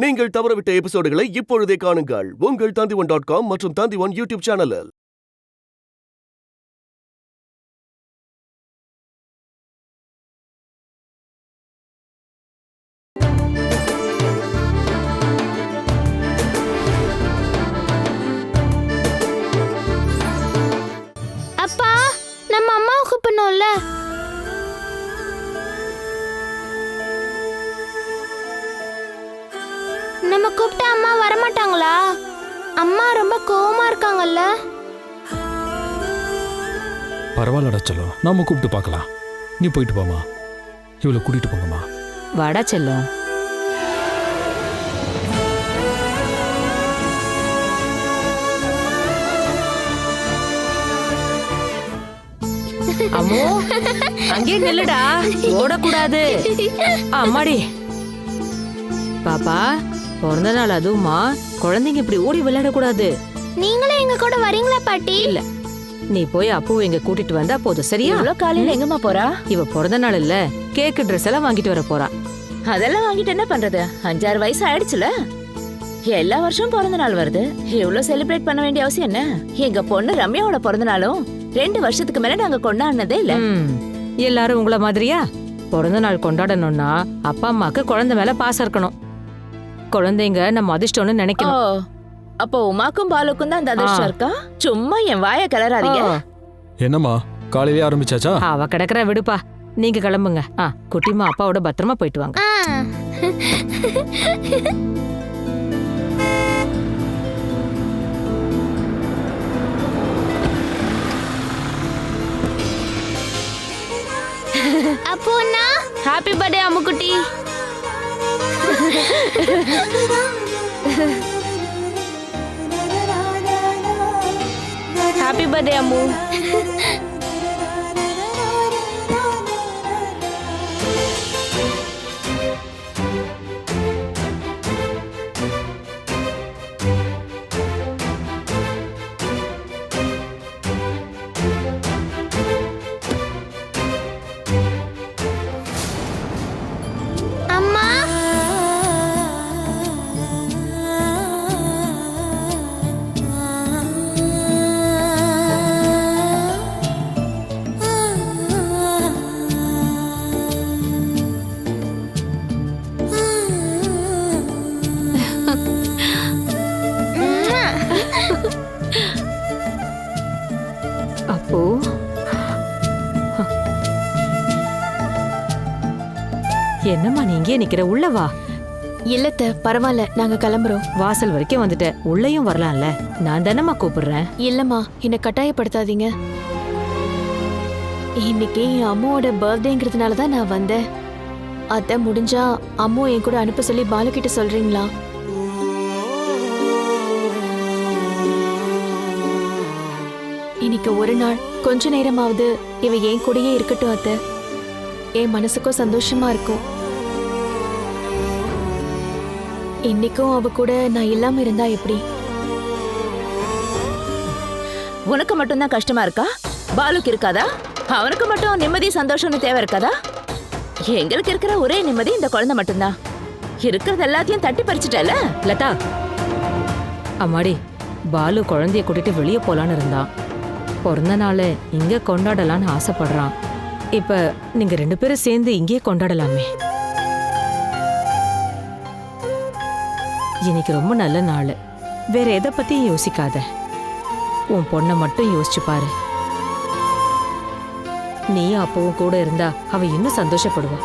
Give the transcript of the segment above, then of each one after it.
நீங்கள் தவறவிட்ட எபிசோடுகளை இப்பொழுதே காணுங்கள் உங்கள் Tandivan.com மற்றும் Tandivan யூடியூப் சேனலில். அப்பா, நம்ம அம்மாவை கூப்பிடணும்ல. நம்ம கூப்பிட்டா அம்மா வரமாட்டாங்களா? அம்மா ரொம்ப கோவமா இருக்காங்கல்ல. பரவாயில்லடா செல்லம், நாம கூப்பிட்டு பார்க்கலாம். நீ போயிட்டு போமா, இவளை கூட்டிட்டு போங்கம்மா. வாடா செல்லம். அம்மோ, அங்கே நில்லுடா, ஓடக்கூடாது. அம்மாடி பாப்பா, பிறந்த நாள் அதுவுமா, குழந்தைங்க இப்படி ஓடி விளையாடக்கூடாது. நீங்களே எங்க கூட வரீங்களா பாட்டி? இல்ல, நீ போய் அப்பு எங்க கூட்டிட்டு வந்தா போதும். சரியா? இவ்வளவு காலையில எங்கம்மா போறா? இவ பிறந்த நாள் இல்ல, கேக்கு ட்ரெஸ் எல்லாம் வாங்கிட்டு வர போறா. அதெல்லாம் வாங்கிட்டு என்ன பண்றது? 5-6 வயசு ஆயிடுச்சுல. எல்லா வருஷம் பிறந்த நாள் வருது, இவ்வளவு செலிப்ரேட் பண்ண வேண்டிய அவசியம் என்ன? எங்க பொண்ணு ரம்யாவோட பிறந்த நாளும் 2 வருஷத்துக்கு மேல நாங்க கொண்டாடினதே இல்ல. எல்லாரும் உங்கள மாதிரியா? பிறந்த நாள் கொண்டாடணும்னா அப்பா அம்மாக்கு குழந்தை மேல பாசம் இருக்கணும். குழந்தைங்க நம்ம அதிர்ஷ்டம்னு நினைக்கணும். அப்போ உமாக்கும் பாலுக்கும் தான் அந்த அதிர்ஷ்டம் இருக்கா? சும்மா என் வாயை கிளறாதீங்க. என்னம்மா, காலையிலே ஆரம்பிச்சாச்சா? அவ கிடக்குற, விடுப்பா. நீங்க கிளம்புங்க. குட்டிமா அப்பாவோட பத்திரமா போயிட்டு வாங்க. அப்போண்ணா ஹாப்பி பர்த்டே அம்முக்குட்டி. Happy birthday Ammu. அம்மா, அப்போ என்னம்மா நீ இங்கே நிக்கிற? உள்ள வா. இல்லத்த, பரவாயில்ல, நாங்க கிளம்புறோம். வாசல் வரைக்கும் வந்துட்ட, உள்ளேயும் வரலாம்ல. நான் தானம்மா கூப்பிடுறேன். இல்லம்மா, என்னை கட்டாயப்படுத்தாதீங்க. இன்னைக்கு என் அம்மாவோட பர்த்டேங்கிறதுனால தான் நான் வந்தேன். அத்தை, முடிஞ்சா அம்மா என் கூட அனுப்ப சொல்லி பாலு கிட்ட சொல்றீங்களா? இன்னைக்கு ஒரு நாள் கொஞ்ச நேரமாவது இவ என் கூடயே இருக்கட்டும் அத்தை. என் மனசுக்கும் சந்தோஷமா இருக்கும். இன்னைக்கும் அவ கூட நான் இல்லாம இருந்தா எப்படி? உனக்கு மட்டும்தான் கஷ்டமா இருக்கா? பாலுக்கு இருக்காதா? அவனுக்கு மட்டும் நிம்மதி சந்தோஷம்னு தேவை இருக்காதா? எங்களுக்கு இருக்கிற ஒரே நிம்மதி இந்த குழந்தை மட்டும்தான். இருக்கிறது எல்லாத்தையும் தட்டி பறிச்சுட்டல. லதா, அம்மாடி, பாலு குழந்தைய கூட்டிட்டு வெளியே போலான்னு இருந்தான். பிறந்த நாளை இங்க கொண்டாடலான்னு ஆசைப்படுறான். இப்ப நீங்க 2 பேரும் சேர்ந்து இங்கே கொண்டாடலாமே. இன்னைக்கு ரொம்ப நல்ல நாள். வேற எதை பத்தியும் யோசிக்காத. உன் பொண்ணை மட்டும் யோசிச்சு பாரு. நீயும் அப்பவும் கூட இருந்தா அவ இன்னும் சந்தோஷப்படுவா.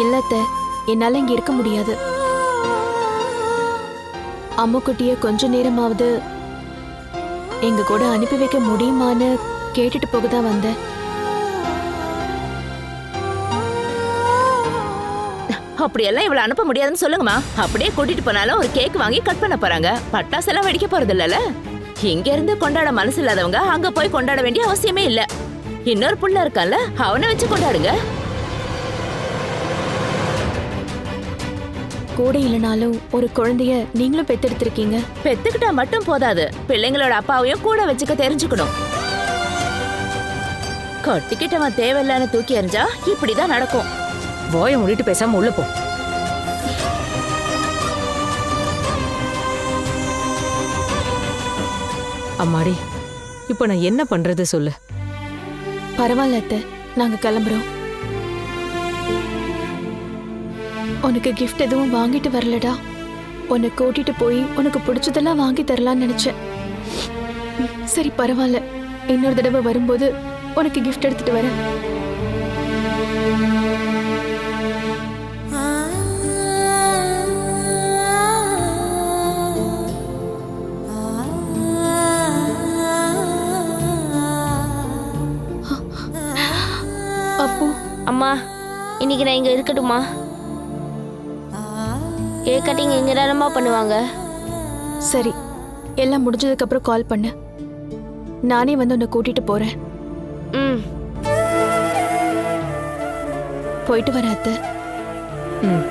இல்லத்த, என்னால இங்க இருக்க முடியாது. அம்முக்குட்டிய கொஞ்ச நேரமாவது எங்க கூட அனுப்பி வைக்க முடியுமான்னு கேட்டுட்டு போகதான் வந்தேன். அப்படியெல்லாம் இவளை அனுப்ப முடியாதுன்னு சொல்லுங்கம்மா. அப்படியே கூட்டிட்டு போனாலும் ஒரு கேக் வாங்கி கட் பண்ண போறாங்க. பட்டாசெல்லாம் வெடிக்க போறது இல்லல. இங்க இருந்து கொண்டாட மனசு இல்லாதவங்க அங்க போய் கொண்டாட வேண்டிய அவசியமே இல்ல. இன்னொரு புள்ள இருக்கான்ல, அவனை வச்சு கொண்டாடுங்க. கூட இல்லனாலும் ஒரு குழந்தைய நீங்களும் பெத்தெடுத்திருக்கீங்க. பெத்துக்கிட்டா மட்டும் போதாது, பிள்ளைங்களோட அப்பாவையும் கூட வச்சுக்க தெரிஞ்சுக்கணும். கொட்டிக்கிட்டவன் தேவையில்லான்னு தூக்கி எறிஞ்சா இப்படிதான் நடக்கும். வாயை மூடிட்டு பேசாம உள்ள போ. அம்மாடி இப்போ நான் என்ன பண்றது சொல்லு. பரவாயில்ல அத்தை, நாங்க கிளம்புறோம். உனக்கு கிஃப்ட் எதுவும் வாங்கிட்டு வரலடா. உன்னை கூட்டிட்டு போய் உனக்கு பிடிச்சதெல்லாம் வாங்கி தரலாம்னு நினைச்சேன். சரி பரவாயில்ல, இன்னொரு தடவை வரும்போது உனக்கு கிஃப்ட் எடுத்துட்டு வரேன். அப்போ அம்மா இன்னைக்கு நான் இங்க இருக்கட்டுமா? கேக் கட்டிங் இங்க தானம்மா பண்ணுவாங்க. சரி, எல்லாம் முடிஞ்சதுக்கு அப்புறம் கால் பண்ணு. நானே வந்து உன்னை கூட்டிட்டு போறேன். ம். போயிட்டு வரேன் அத்தை. ம்.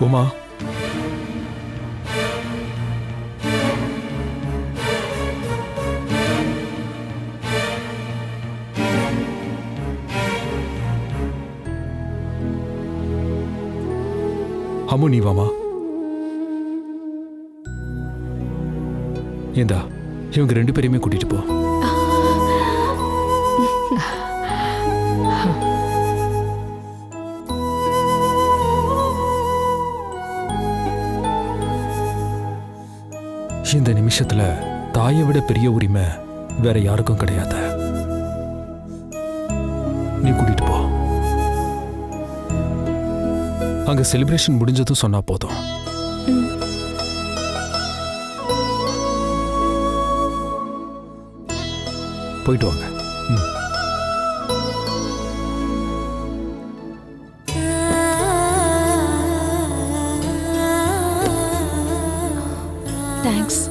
உமா, அம்மு நீ வாமா. ஏண்டா இவங்க 2 பேரையுமே கூட்டிட்டு போ. இந்த நிமிஷத்துல தாயை விட பெரிய உரிமை வேற யாருக்கும் கிடையாது. நீ கூட்டிட்டு போ. அங்க செலிப்ரேஷன் முடிஞ்சதும் சொன்னா போதும். போயிட்டு வாங்க. தேங்க்ஸ்.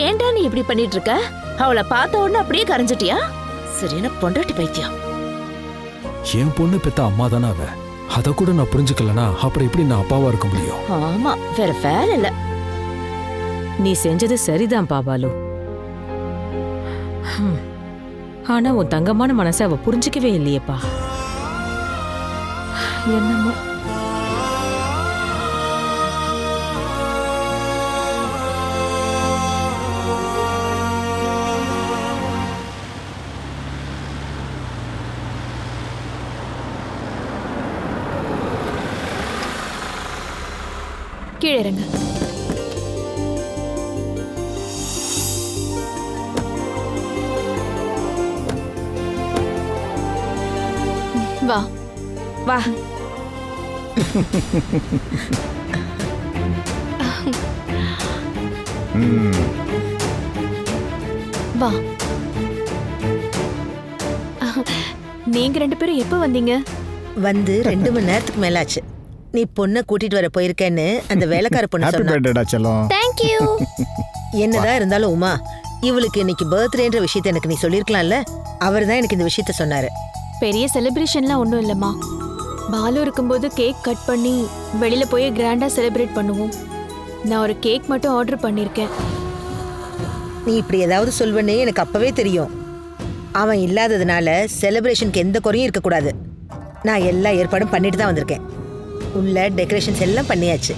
ஏன்டா நீ இப்படி பண்ணிட்டு இருக்க? அவளை பார்த்த உடனே அப்படியே கரைஞ்சிட்டியா? சரியான பொண்டாட்டி பைத்தியம். என் பொண்ணு பெத்த அம்மா தானே அவ. அத கூட நான் புரிஞ்சுக்கலனா அப்புறம் எப்படி நான் அப்பாவா இருக்க முடியும்? ஆமா, வேற வேலை இல்ல. நீ செஞ்சது சரிதான் பாபாலு. ஆனா உன் தங்கமான மனசை அவ புரிஞ்சுக்கவே இல்லையேப்பா. என்னமோ. கீழே இறங்க. வா வா. வா. நீங்க 2 பேரும் எப்ப வந்தீங்க? வந்து 2 மணி நேரத்துக்கு மேலாச்சு. நீ பொண்ணை கூட்டிட்டு வர போயிருக்கேன்னு அந்த வேலைக்கார பொண்ணு சொன்னா. Thank you. என்னதான் இருந்தாலும் உமா, இவளுக்கு இன்னைக்கு பர்த்டேன்ற விஷயத்தை எனக்கு நீ சொல்லிருக்கலாம்ல. அவர் தான் எனக்கு இந்த விஷயத்த சொன்னாரு. பெரிய செலிப்ரேஷன்லாம் ஒன்றும் இல்லைம்மா. பாலு இருக்கும்போது கேக் கட் பண்ணி வெளியில போய் கிராண்டா செலிப்ரேட் பண்ணுவோம். நான் ஒரு கேக் மட்டும் ஆர்டர் பண்ணியிருக்கேன். நீ இப்படி ஏதாவது சொல்வனே எனக்கு அப்பவே தெரியும். அவன் இல்லாததுனால செலிப்ரேஷனுக்கு எந்த குறையும் இருக்கக்கூடாது. நான் எல்லா ஏற்பாடும் பண்ணிட்டு தான் வந்திருக்கேன். உள்ள டெக்கரேஷன்ஸ் எல்லாம் பண்ணியாச்சு.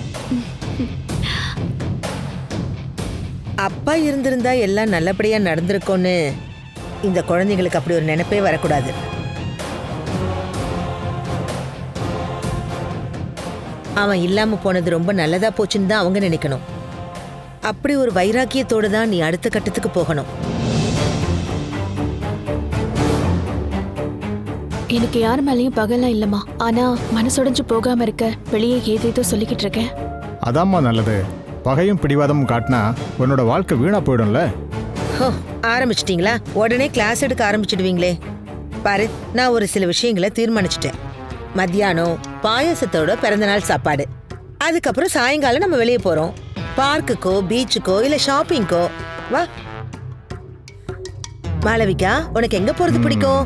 அப்பா இருந்திருந்தா எல்லாம் நல்லபடியா நடந்திருக்கும்னு இந்த குழந்தைங்களுக்கு அப்படி ஒரு நினைப்பே வரக்கூடாது. அவன் இல்லாம போனது ரொம்ப நல்லதா போச்சுன்னு தான் அவங்க நினைக்கணும். அப்படி ஒரு வைராக்கியத்தோடு தான் நீ அடுத்த கட்டத்துக்கு போகணும். எனக்கு யார் மேலேயும் பகலாம் இல்லம்மா. ஆனா மனசுடைஞ்சு போகாம இருக்க வெளியே ஏதேதோ சொல்லிக்கிட்டு இருக்கேன். அதாம்மா நல்லது. பகையும் பிடிவாதமும் காட்டினா உன்னோட வாழ்க்கை வீணா போயிடும்ல. ஆரம்பிச்சிட்டீங்களா? உடனே கிளாஸ் எடுக்க ஆரம்பிச்சிடுவீங்களே. பாரு, நான் ஒரு சில விஷயங்களை தீர்மானிச்சிட்டேன். மத்தியானம் பாயாசத்தோட பிறந்தநாள் சாப்பாடு. அதுக்கப்புறம் சாயங்காலம் நம்ம வெளியே போறோம். பார்க்குக்கோ பீச்சுக்கோ இல்ல ஷாப்பிங்கோ. வா. மாளவிகா, உனக்கு எங்க போறது பிடிக்கும்?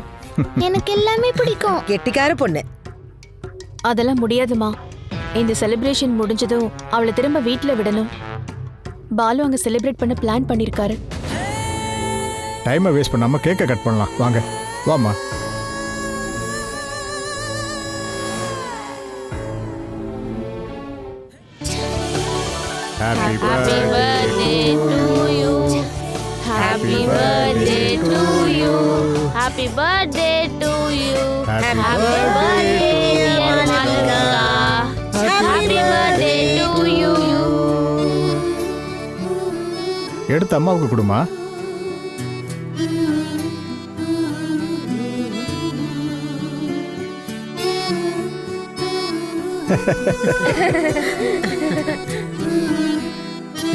எனக்கு எல்லாமே பிடிக்கும். கெட்டிக்கார பொண்ணு. அதெல்லாம் முடியாதுமா. இந்த செலிப்ரேஷன் முடிஞ்சதும் அவளை திரும்ப வீட்ல விடணும். பாலு அங்க செலிப்ரேட் பண்ண பிளான் பண்ணிருக்காரு. டைமை வேஸ்ட் பண்ணாம கேக்கை கட் பண்ணலாம். வாங்க, வாமா. Happy birthday to you. Happy birthday to you. Happy birthday to you. Happy birthday dear Malavika. Happy birthday to you. எடுத்து அம்மாவுக்கு கொடுமா.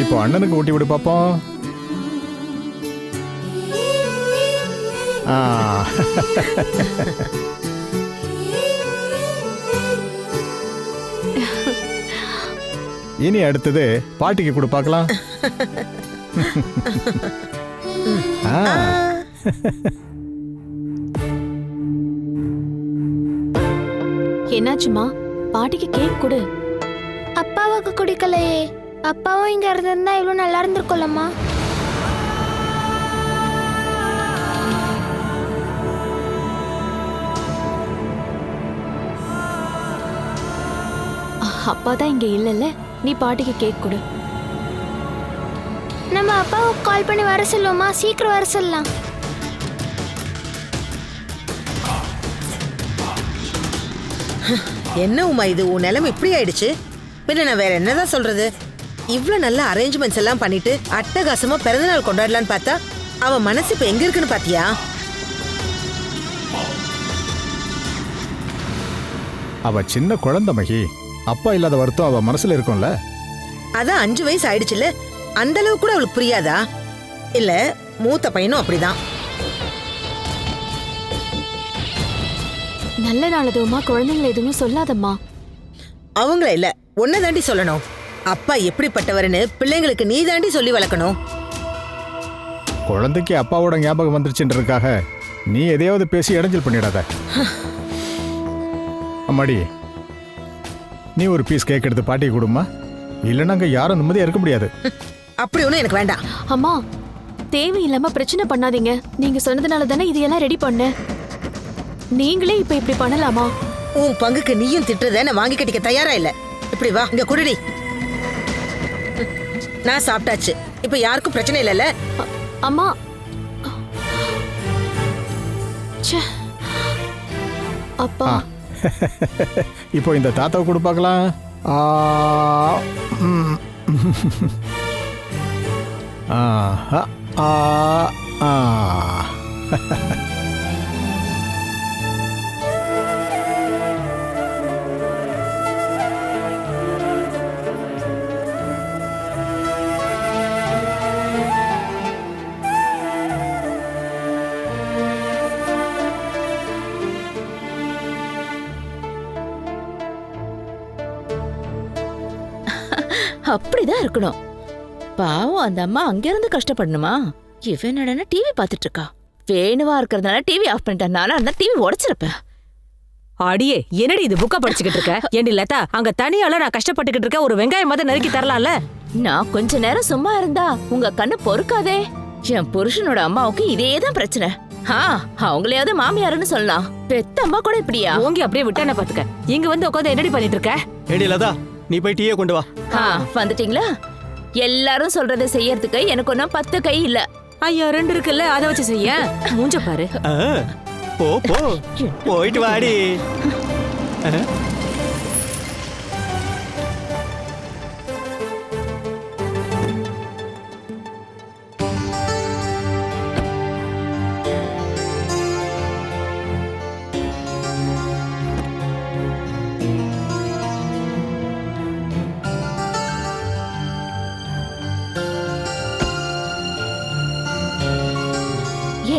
இப்போ அண்ணனுக்கு ஊட்டி விடு பாப்போம். இனி அடுத்தது பாட்டிக்கு கொடு பார்க்கலாம். என்னாச்சுமா? பாட்டிக்கு கேக் கொடு. அப்பாவுக்கு குடிக்கலையே. அப்பாவும் இங்க இருந்திருந்தா இவ்வளவு நல்லா இருந்திருக்கும்லம்மா. அப்பா தான் இங்க இல்லல்ல, நீ பாட்டிக்கு கேக் கொடு. நம்ம அப்பாவுக்கு கால் பண்ணி வர சொல்லுவோமா? சீக்கிரம் வர சொல்லலாம். என்ன உமா இது, உன் நிலைமை இப்படி ஆயிடுச்சு? பின்ன நான் வேற என்னதான் சொல்றது? இவ்ளோ நல்ல அரேஞ்ச்மெண்ட்ஸ் எல்லாம் பண்ணிட்டு அட்டகாசமா பிறந்தநாள் கொண்டாடலான்னு பார்த்தா அவன் மனசு இப்ப எங்க இருக்குன்னு பாத்தியா? அவ சின்ன குழந்தை மகி. அப்பா இல்லாத வருத்தம் அவ மனசுல இருக்கும்ல. அதான் 5 வயசு ஆயிடுச்சுல, அந்த அளவு கூட அவளுக்கு புரியாதா? இல்ல மூத்த பையனும் அப்படிதான். நல்ல நாளதுமா, குழந்தைங்களை எதுவும் சொல்லாதம்மா. அவங்கள இல்ல, ஒன்ன தாண்டி சொல்லணும். அப்பா எப்படிப்பட்டவர்னு பிள்ளைங்களுக்கு நீ தாண்டி சொல்லி வளர்க்கணும். குழந்தைக்கு அப்பாவோட ஞாபகம் வந்துருச்சுன்றதுக்காக நீ எதையாவது பேசி இடைஞ்சல் பண்ணிடாத. அம்மாடி, நீ ஒரு பீஸ் கேக் எடுத்து பாட்டிக்கு கொடுமா. இல்லைன்னா அங்க யாரும் நிம்மதியா இருக்க முடியாது. அப்படி ஒன்றும் எனக்கு வேண்டாம். அம்மா, தேவையில்லாம பிரச்சனை பண்ணாதீங்க. நீங்க சொன்னதுனால தானே இதையெல்லாம் ரெடி பண்ண. நீங்களே இப்ப இப்படி பண்ணலாமா? உன் பங்குக்கு நீயும் திட்டுறத நான் வாங்கி கட்டிக்க தயாரா இல்ல. இப்படி வா, இங்க குடுடி. நான் சாப்பிட்டாச்சு. இப்ப யாருக்கும் பிரச்சனை இல்லைல்ல? அம்மா, ச்சே. அப்பா, இப்போ இந்த தாத்தாவை கொடு பார்க்கலாம். அப்படிதான் இருக்கணும். பாவம் அந்த அம்மா அங்க இருந்து கஷ்டப்படணுமா? இவன் என்னடா டிவி பாத்துட்டு இருக்கா. வேணுவா இருக்கிறதுனால டிவி ஆஃப் பண்ணிட்டேன். நானா இருந்தா டிவி உடைச்சிருப்பேன். அடியே, என்னடி இது புக்கா படிச்சுக்கிட்டு இருக்க? ஏண்டி லதா, அங்க தனியால நான் கஷ்டப்பட்டுக்கிட்டு இருக்க, ஒரு வெங்காயம் மாதிரி நறுக்கி தரலாம்ல? நான் கொஞ்ச நேரம் சும்மா இருந்தா உங்க கண்ணு பொறுக்காதே. என் புருஷனோட அம்மாவுக்கு இதேதான் பிரச்சனை. அவங்களையாவது மாமியாருன்னு சொல்லலாம். பெத்த அம்மா கூட இப்படியா? ஓங்கி அப்படியே விட்டா என்ன பாத்துக்க. இங்க வந்து உட்காந்து என்னடி பண்ணிட்டு இருக்க? ஏடி லதா, நீ போய் டீயே கொண்டு வா. வந்துட்டீங்களா? எல்லாரும் சொல்றதை செய்யறதுக்கு எனக்கு ஒன்னும் 10 கை இல்ல. ஐயா 2 இருக்குல்ல, அதை வச்சு செய்ய. மூஞ்ச பாரு. போ போ, போயிட்டு வாடி.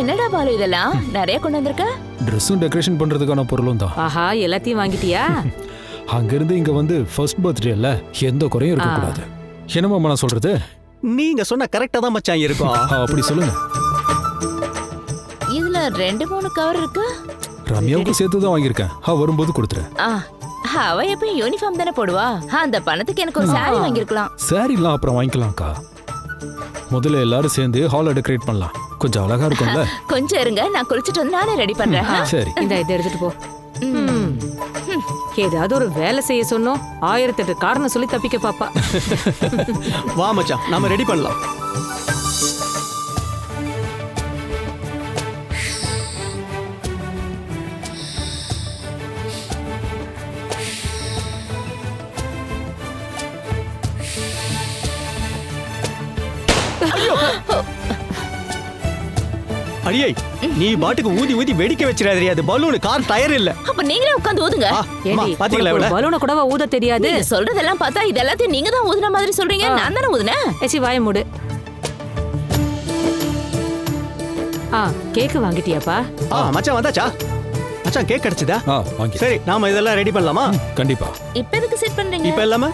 என்னடா பாலு, இதெல்லாம் நிறைய கொண்டு வந்திருக்க? ட்ரெஸ்ஸும் டெக்கரேஷன் பண்றதுக்கான பொருளும் தான். ஆஹா, எல்லாத்தையும் வாங்கிட்டியா? அங்கிருந்து இங்க வந்து ஃபர்ஸ்ட் பர்த்டேல எந்த குறையும் இருக்கக்கூடாது. என்னம்மா நான் சொல்றது? நீங்க சொன்ன கரெக்டா தான் மச்சான் இருக்கும். அப்படி சொல்லுங்க. 2-3 கவர் இருக்கு. ரம்யாவுக்கு சேர்த்து தான் வாங்கியிருக்கேன். வரும்போது கொடுத்துரு. ஆ, அவ எப்பயும் யூனிஃபார்ம் தானே போடுவா. அந்த பணத்துக்கு எனக்கு ஒரு சாரி வாங்கிருக்கலாம். சாரிலாம் அப்புறம் வாங்கிக்கலாம்க்கா. முதல்ல எல்லாரும் சேர்ந்து ஹாலை டெக்கரேட் பண்ணலாம். கொஞ்சம் அழகா இருக்கும்ல. கொஞ்சம் இருங்க, நான் குளிச்சிட்டு வந்து நானே ரெடி பண்றேன். சரி. இந்த இதை எடுத்துட்டு போ. ஏதாவது ஒரு வேலை செய்ய சொன்னோம் 1008 காரணம் சொல்லி தப்பிக்க பாப்பா. வா மச்சான், நாம ரெடி பண்ணலாம். அடியே, நீ பாட்டுக்கு ஊதி ஊதி வெடிக்க வச்சிடாதே. அது பலூன், கார் டயர் இல்ல. அப்ப நீங்களே உட்கார்ந்து ஊதுங்க. பாத்தீங்களா? பலூனை கூடவா ஊத தெரியாது? நீங்க சொல்றதெல்லாம் பார்த்தா இது எல்லாத்தையும் நீங்க தான் ஊதுன மாதிரி சொல்றீங்க. நான் தானே ஊதுனேன். ஏச்சி வாய மூடு. கேக் வாங்கிட்டியாப்பா? மச்சான் வந்தாச்சா? மச்சான் கேக் கிடைச்சதா? வாங்கி. சரி, நாம இதெல்லாம் ரெடி பண்ணலாமா? கண்டிப்பா. இப்ப எதுக்கு செட் பண்றீங்க? இப்ப எல்லாமே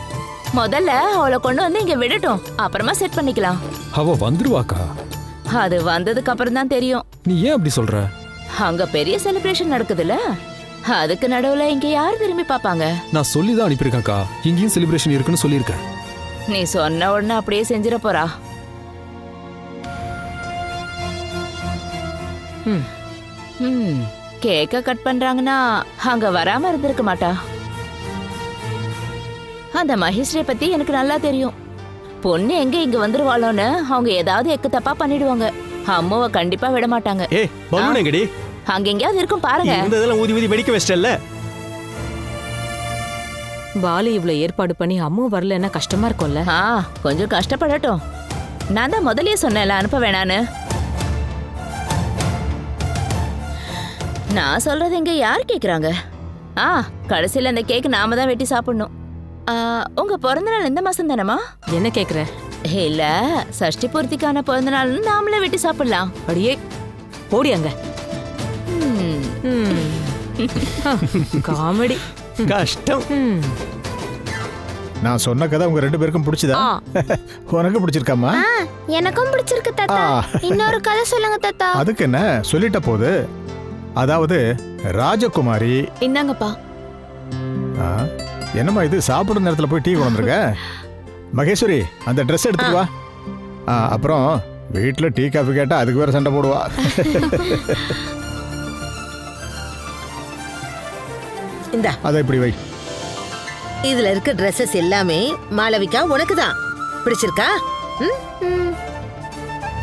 முதல்ல அவளை கொண்டு வந்து இங்க விடட்டும், அப்புறமா செட் பண்ணிக்கலாம். அவ வந்துருவாக்கா. அது வந்ததுக்கு அப்புறம் தான் தெரியும். நீ ஏன் அப்படி சொல்ற? அங்க பெரிய செலிப்ரேஷன் நடக்குதுல்ல, அதுக்கு நடுவுல இங்க யார் திரும்பி பாப்பாங்க? நான் சொல்லி தான் அனுப்பியிருக்கேன்க்கா. இங்கேயும் செலிப்ரேஷன் இருக்குன்னு சொல்லியிருக்கேன். நீ சொன்ன உடனே அப்படியே செஞ்சிட போறா. கேக்க கட் பண்றாங்கன்னா அங்க வராம இருந்திருக்க மாட்டா. அந்த மகேஸ்வரியை பத்தி எனக்கு நல்லா தெரியும். பொண்ணு எங்க இங்க வந்துருவாளோன்னு அவங்க ஏதாவது எக்கு தப்பா பண்ணிடுவாங்க. அம்மாவை கண்டிப்பா விட மாட்டாங்க. ஏய், பலூன் எங்கடி? அங்க எங்கயாவது இருக்கும் பாருங்க. இருந்ததெல்லாம் ஊதி ஊதி வெடிக்க வச்சிட்டல்ல. பாலு இவ்வளவு ஏற்பாடு பண்ணி அம்மா வரலன்னா கஷ்டமா இருக்கும்ல. கொஞ்சம் கஷ்டப்படட்டும். நான் தான் முதல்லயே சொன்னேன்ல அனுப்ப வேணான்னு. நான் சொல்றது இங்க யார் கேக்குறாங்க? கடைசியில அந்த கேக் நாம தான் வெட்டி சாப்பிடணும். உங்க பிறந்த நாள் இந்த மாசம் தானமா? என்ன கேக்குற? இல்ல, சஷ்டி பூர்த்திக்கான பிறந்த நாள் நாமளே வெட்டி சாப்பிடலாம். அப்படியே போடி அங்க. காமெடி. கஷ்டம். நான் சொன்ன கதை உங்க 2 பேருக்கும் பிடிச்சதா? உனக்கு பிடிச்சிருக்காமா? எனக்கும் பிடிச்சிருக்கு தாத்தா. இன்னொரு கதை சொல்லுங்க தாத்தா. அதுக்கு என்ன, சொல்லிட்ட போது. அதாவது ராஜகுமாரி. இந்தாங்கப்பா. என்னம்மா இது, சாப்பிடுற நேரத்தில் போய் டீ கொண்டுருக்க? மகேஸ்வரி, அந்த ட்ரெஸ் எடுத்துட்டு வா. அப்புறம் வீட்டில் டீ காஃபி கேட்டால் அதுக்கு வேற சண்டை போடுவா. இந்தா, அதை இப்படி வை. இதுல இருக்க ட்ரெஸ்ஸஸ் எல்லாமே மாளவிகா உனக்கு தான் பிடிச்சிருக்கா?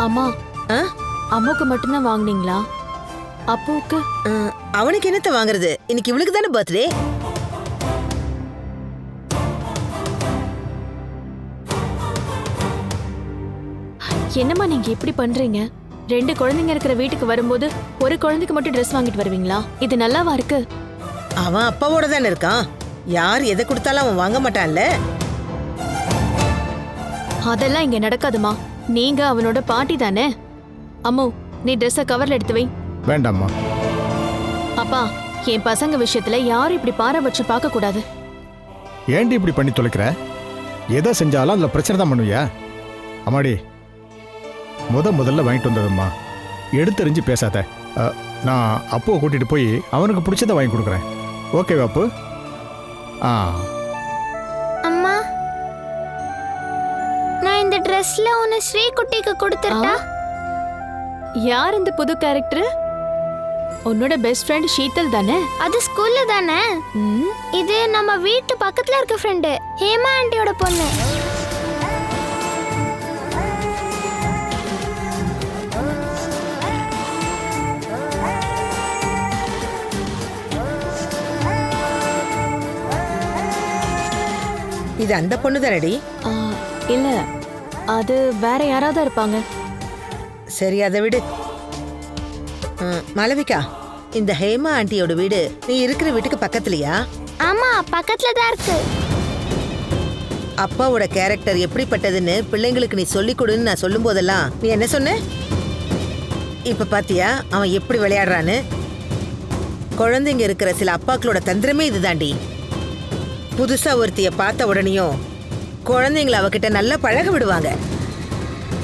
அம்மா, அம்மாவுக்கு மட்டும்தான் வாங்குனீங்களா? அப்பாவுக்கு? அவனுக்கு என்னத்த வாங்குறது? இன்னைக்கு இவளுக்கு தானே பர்த்டே. என்னம்மா நீங்க இப்படி பண்றீங்க? 2 குழந்தைங்க இருக்கிற வீட்டுக்கு வரும்போது ஒரு குழந்தைக்கு மட்டும் ட்ரெஸ் வாங்கிட்டு வருவீங்களா? இது நல்லாவா இருக்கு? அவன் அப்பாவோட தானே இருக்கான். யார் எதை கொடுத்தாலும் அவன் வாங்க மாட்டான்ல. அதெல்லாம் இங்க நடக்காதுமா. நீங்க அவனோட பாட்டி தானே. அம்மு, நீ ட்ரெஸ்ஸை கவர்ல எடுத்து வை. வேண்டாம்மா. அப்பா, என் பசங்க விஷயத்துல யாரும் இப்படி பாரபட்சம் பார்க்க கூடாது. ஏன்டி இப்படி பண்ணி தொலைக்கிற? எதை செஞ்சாலும் அதுல பிரச்சனை தான் பண்ணுவியா? அம்மாடி, முதல்ல வாங்கிட்டு வந்ததும்மா. எடுத்தறிஞ்சு பேசாத. நான் அப்புவை கூட்டிட்டு போய் அவனுக்கு பிடிச்சதை வாங்கி கொடுக்குறேன். ஓகே அப்பு? அம்மா, நான் இந்த ட்ரெஸ்ல உன்னை ஸ்ரீ குட்டிக்கு கொடுத்துட்டா? யார் இந்த புது கேரக்டர்? உன்னோட பெஸ்ட் ஃப்ரெண்ட் ஷீதல் தானே? அது ஸ்கூல்ல தானே. இது நம்ம வீட்டு பக்கத்துல இருக்க ஃப்ரெண்டு ஹேமா ஆண்டியோட பொண்ணு. இது அந்த பொண்ணு தானடி? இல்ல, அது வேற யாராவது இருப்பாங்க. சரி, அதை விடு. மாளவிகா, இந்த ஹேமா ஆண்டியோட வீடு நீ இருக்கிற வீட்டுக்கு பக்கத்துலயா? ஆமா, பக்கத்துல தான் இருக்கு. அப்பாவோட கேரக்டர் எப்படிப்பட்டதுன்னு பிள்ளைங்களுக்கு நீ சொல்லிக் கொடுன்னு நான் சொல்லும் போதெல்லாம் நீ என்ன சொன்ன? இப்ப பாத்தியா அவன் எப்படி விளையாடுறான்னு? குழந்தைங்க இருக்கிற சில அப்பாக்களோட தந்திரமே இதுதாண்டி. புதுசா ஒருத்திய பார்த்த உடனேயும் குழந்தைங்களை அவகிட்ட நல்லா பழக விடுவாங்க.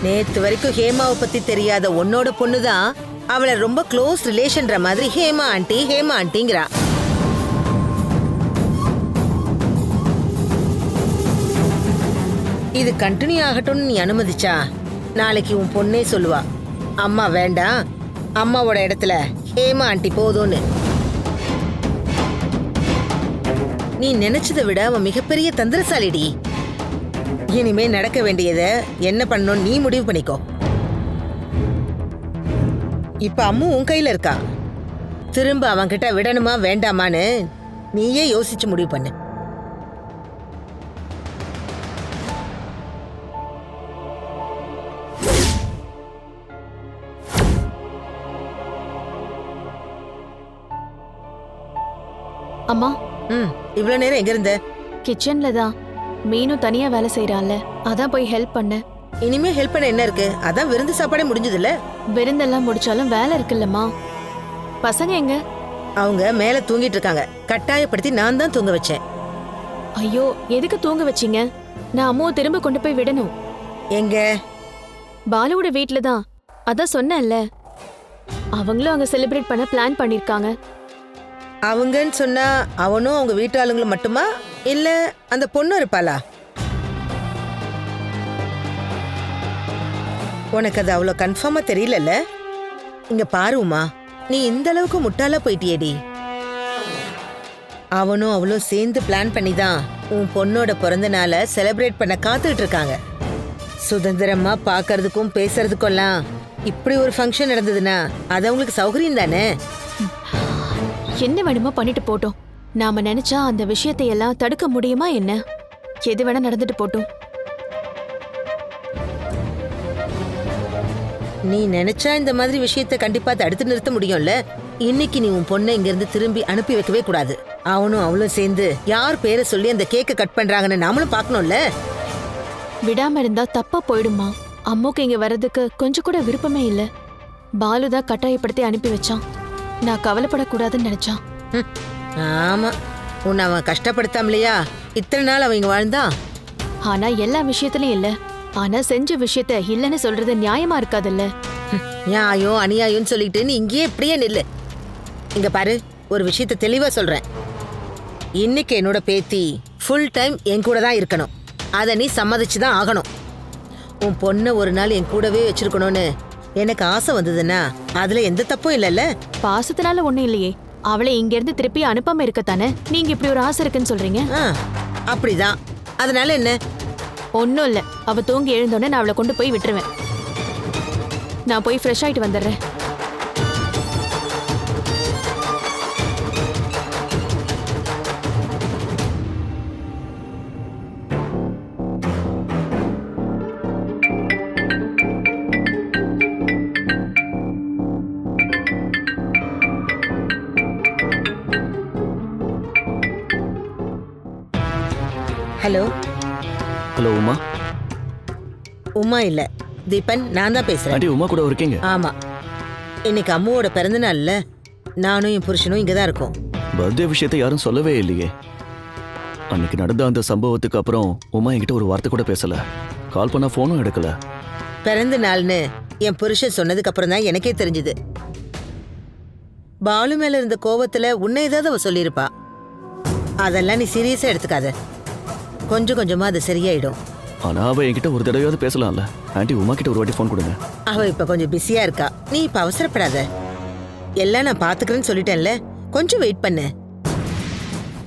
நேத்து வரைக்கும் ஹேமாவை பத்தி தெரியாத உன்னோட பொண்ணுதான் அவளை ரொம்ப க்ளோஸ் ரிலேஷன்ற மாதிரி ஹேமா ஆண்டிங்கிறா. இது கண்டினியூ ஆகட்டும்னு நீ அனுமதிச்சா நாளைக்கு உன் பொண்ணே சொல்லுவா, அம்மா வேண்டாம், அம்மாவோட இடத்துல ஹேமா ஆண்டி போதும்னு. நீ நினைச்சதை விட அவன் மிகப்பெரிய தந்திரசாலிடி. இனிமே நடக்க வேண்டியதை என்ன பண்ணணும் நீ முடிவு பண்ணிக்கோ. இப்ப அம்மு உன் கையில இருக்கா. திரும்ப அவன்கிட்ட விடணுமா வேண்டாமான்னு நீயே யோசிச்சு முடிவு பண்ணு. அம்மா, இவ்வளவு நேரம் எங்க இருந்த? கிச்சன்ல தான். மீனு தனியா வேலை செய்யறான்ல, அதான் போய் ஹெல்ப் பண்ண. இனிமே ஹெல்ப் பண்ண என்ன இருக்கு? அதான் விருந்து சாப்பாடே முடிஞ்சதுல. விருந்தெல்லாம் முடிச்சாலும் வேலை இருக்குல்லம்மா. பசங்க எங்க? அவங்க மேல தூங்கிட்டு இருக்காங்க. கட்டாயப்படுத்தி நான் தான் தூங்க வச்சேன். ஐயோ, எதுக்கு தூங்க வச்சீங்க? நான் அம்மாவை திரும்ப கொண்டு போய் விடணும். எங்க? பாலுவோட வீட்ல தான். அதான் சொன்னேன்ல, அவங்களும் அங்க செலிப்ரேட் பண்ண பிளான் பண்ணிருக்காங்க. அவங்கன்னு சொன்னா அவனும் அவங்க வீட்டு ஆளுங்களும் மட்டுமா, இல்ல அந்த பொண்ணு இருப்பாளா? உனக்கு அது அவ்வளோ கன்ஃபார்மா தெரியலல்ல? இங்க பாருமா, நீ இந்த அளவுக்கு முட்டாளா போயிட்டியேடி. அவனும் அவளும் சேர்ந்து பிளான் பண்ணி தான் உன் பொண்ணோட பிறந்த நாளை செலிப்ரேட் பண்ண காத்துக்கிட்டு இருக்காங்க. சுதந்திரமா பார்க்கறதுக்கும் பேசுறதுக்கெல்லாம் இப்படி ஒரு ஃபங்க்ஷன் நடந்ததுன்னா அது அவங்களுக்கு சௌகரியம் தானே. என்ன வேணுமோ பண்ணிட்டு போட்டோம். நாம நினைச்சா அந்த விஷயத்தை எல்லாம் தடுக்க முடியுமா என்ன? எது வேணா நடந்துட்டு போட்டோம். நீ நினைச்சா இந்த மாதிரி விஷயத்தை கண்டிப்பா தடுத்து நிறுத்த முடியும்ல. இன்னைக்கு நீ உன் பொண்ணை இங்க இருந்து திரும்பி அனுப்பி வைக்கவே கூடாது. அவனும் அவளும் சேர்ந்து யார் பேரை சொல்லி அந்த கேக்கை கட் பண்றாங்கன்னு நாமளும் பார்க்கணும்ல. விடாம இருந்தா தப்பா போயிடுமா. அம்முக்கு இங்க வர்றதுக்கு கொஞ்சம் கூட விருப்பமே இல்ல. பாலுதான் கட்டாயப்படுத்தி அனுப்பி வச்சான். நான் கவலைப்படக்கூடாதுன்னு நினைச்சான். ஆமா, உன்னை அவன் கஷ்டப்படுத்தாமலையா இத்தனை நாள் அவன் இங்க வாழ்ந்தான். ஆனா எல்லா விஷயத்திலயும் இல்ல. ஆனா செஞ்ச விஷயத்த இல்லன்னு சொல்றது நியாயமா இருக்காதுல்ல. நியாயம் அநியாயம்னு சொல்லிட்டு நீ இங்கேயே இப்படியே நில்லு. இங்க பாரு, ஒரு விஷயத்த தெளிவா சொல்றேன். இன்னைக்கு என்னோட பேத்தி ஃபுல் டைம் என் கூட தான் இருக்கணும். அதை நீ சம்மதிச்சுதான் ஆகணும். உன் பொண்ணை ஒரு நாள் என் கூடவே வச்சிருக்கணும்னு எனக்கு ஆசை வந்ததுன்னா அதுல எந்த தப்பும் இல்லைல்ல. பாசத்தினால ஒண்ணும் இல்லையே. அவளை இங்க இருந்து திருப்பி அனுப்பாம இருக்கத்தானே நீங்க இப்படி ஒரு ஆசை இருக்குன்னு சொல்றீங்க. அப்படிதான். அதனால என்ன? ஒன்னும் இல்ல. அவ தூங்கி எழுந்தோடனே நான் அவளை கொண்டு போய் விட்டுருவேன். நான் போய் ஃப்ரெஷ் ஆயிட்டு வந்துடுறேன். ஹலோ. ஹலோ உமா. உமா இல்ல, தீபன். நான் தான் பேசுறேன். ஆண்டி உமா கூட இருக்கீங்க? ஆமா, இன்னைக்கு அம்முவோட பிறந்த நாள்ல நானும் என் புருஷனும் இங்கதான் இருக்கோம். பர்த்டே விஷயத்தை யாரும் சொல்லவே இல்லையே. அன்னைக்கு நடந்த அந்த சம்பவத்துக்கு அப்புறம் உமா என்கிட்ட ஒரு வார்த்தை கூட பேசல. கால் பண்ணா போனும் எடுக்கல. பிறந்த நாள்னு என் புருஷன் சொன்னதுக்கு அப்புறம் தான் எனக்கே தெரிஞ்சது. பாலு மேல இருந்த கோவத்துல உன்னை ஏதாவது அவ சொல்லியிருப்பா. அதெல்லாம் நீ சீரியஸா எடுத்துக்காத. கொஞ்சம் கொஞ்சமா அது சரியாயிடும். ஆனா அவ என்கிட்ட ஒரு தடவையாவது பேசலாம்ல. ஆண்டி உமா கிட்ட ஒரு வாட்டி ஃபோன் கொடுங்க. அவ இப்ப கொஞ்சம் பிஸியா இருக்கா. நீ இப்ப அவசரப்படாத. எல்லாம் நான் பாத்துக்கிறேன்னு சொல்லிட்டேன்ல, கொஞ்சம் வெயிட் பண்ணு.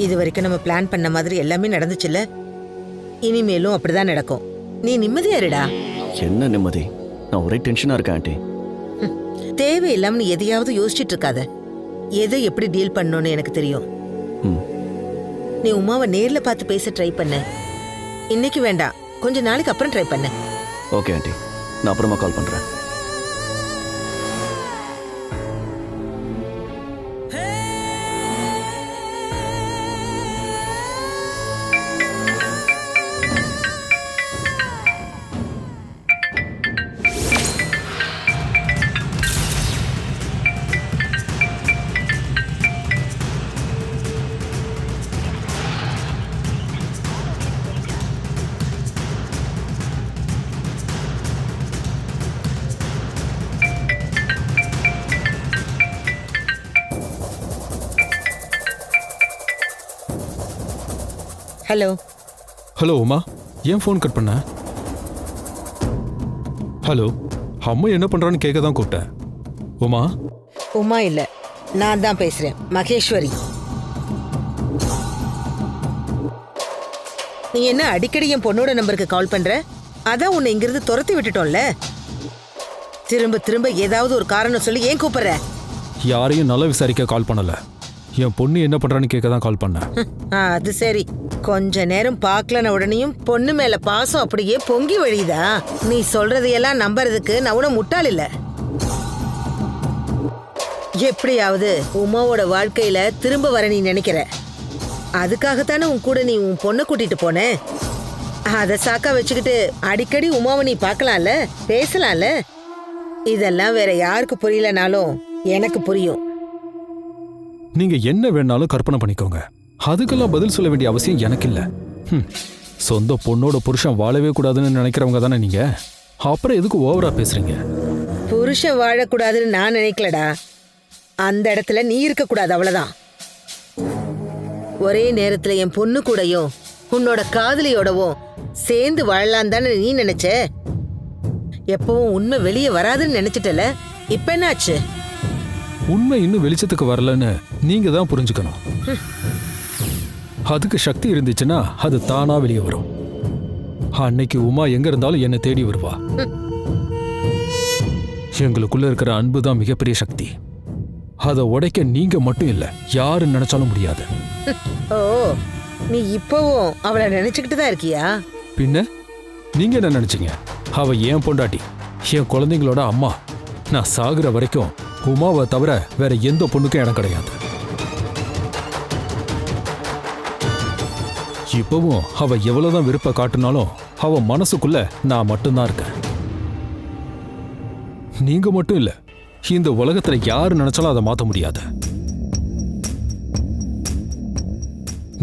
இது வரைக்கும் நம்ம பிளான் பண்ண மாதிரி எல்லாமே நடந்துச்சுல்ல, இனிமேலும் அப்படிதான் நடக்கும். நீ நிம்மதியா இருடா. என்ன நிம்மதி? நான் ஒரே டென்ஷனா இருக்கேன் ஆண்டி. தேவையில்லாம நீ எதையாவது யோசிச்சுட்டு இருக்காத. எதை எப்படி டீல் பண்ணணும்னு எனக்கு தெரியும். நீ உமாவை நேர்ல பார்த்து பேச ட்ரை பண்ண. இன்னைக்கு வேண்டாம், கொஞ்ச நாளைக்கு அப்புறம் ட்ரை பண்ண. ஓகே ஆண்டி, நான் அப்புறமா கால் பண்றேன். ஹலோ. ஹலோ உமா, ஏன் ஃபோன் கட் பண்ண? ஹலோ, அம்மா என்ன பண்றான்னு கேட்க தான் கூப்பிட்டேன். உமா? உமா இல்ல, நான் தான் பேசுறேன், மகேஸ்வரி. நீ என்ன அடிக்கடி என் பொண்ணோட நம்பருக்கு கால் பண்ற? அதான் உன்னை இங்கிருந்து துரத்தி விட்டுட்டோம்ல. திரும்ப திரும்ப ஏதாவது ஒரு காரணம் சொல்லி ஏன் கூப்பிடுற? யாரையும் நல்லா விசாரிக்க கால் பண்ணல. என் பொண்ணு என்ன பண்றான்னு கேட்க தான் கால் பண்ணேன். அது சரி. கொஞ்ச நேரம் பார்க்கலன உடனேயும் பொண்ணு மேல பாசம் அப்படியே பொங்கி வழியுதா? நீ சொல்றதையெல்லாம் நம்புறதுக்கு நான் உன முட்டாள் இல்ல. எப்படியாவது உமாவோட வாழ்க்கையில திரும்ப வர நீ நினைக்கிற. அதுக்காகத்தானே உன் கூட நீ உன் பொண்ணை கூட்டிட்டு போன. அதை சாக்கா வச்சுக்கிட்டு அடிக்கடி உமாவை நீ பார்க்கலாம்ல, பேசலாம்ல. இதெல்லாம் வேற யாருக்கு புரியலனாலும் எனக்கு புரியும். நீங்க என்ன வேணாலும் கற்பனை பண்ணிக்கோங்க. அதுக்கெல்லாம் பதில் சொல்ல வேண்டிய அவசியம் எனக்கு இல்ல. சொந்த பொண்ணோட புருஷன் வாழவே கூடாதுன்னு நினைக்கிறவங்க தானே நீங்க. அப்புறம் எதுக்கு ஓவரா பேசுறீங்க? புருஷன் வாழக்கூடாதுன்னு நான் நினைக்கலடா. அந்த இடத்துல நீ இருக்கக்கூடாது, அவ்வளவுதான். ஒரே நேரத்துல என் பொண்ணு கூடயும் உன்னோட காதலியோடவும் சேர்ந்து வாழலாம் தானே நீ நினைச்ச. எப்பவும் உண்மை வெளியே வராதுன்னு நினைச்சிட்டல. இப்ப என்னாச்சு? உண்மை இன்னும் வெளிச்சத்துக்கு வரலன்னு நீங்க தான் புரிஞ்சுக்கணும். அதுக்கு சக்தி இருந்துச்சுன்னா அது தானா வெளியே வரும். அன்னைக்கு உமா எங்க இருந்தாலும் என்னை தேடி வருவா. எங்களுக்குள்ள இருக்கிற அன்பு தான் மிகப்பெரிய சக்தி. அதை உடைக்க நீங்க மட்டும் இல்ல, யாரு நினைச்சாலும் முடியாது. ஓ, நீ இப்பவும் அவளை நினைச்சுக்கிட்டு தான் இருக்கியா? பின்ன நீங்க என்ன நினைச்சீங்க? அவ ஏன் பொண்டாட்டி, என் குழந்தைங்களோட அம்மா. நான் சாகுற வரைக்கும் உமாவை தவிர வேற எந்த பொண்ணுக்கும் இடம் கிடையாது. இப்பவும் அவ எவ்வளவுதான் விருப்ப காட்டினாலும் அவ மனசுக்குள்ள நான் மட்டும்தான் இருக்கேன். நீங்க மட்டும் இல்ல, இந்த உலகத்துல யாரு நினைச்சாலும் அதை மாத்த முடியாது.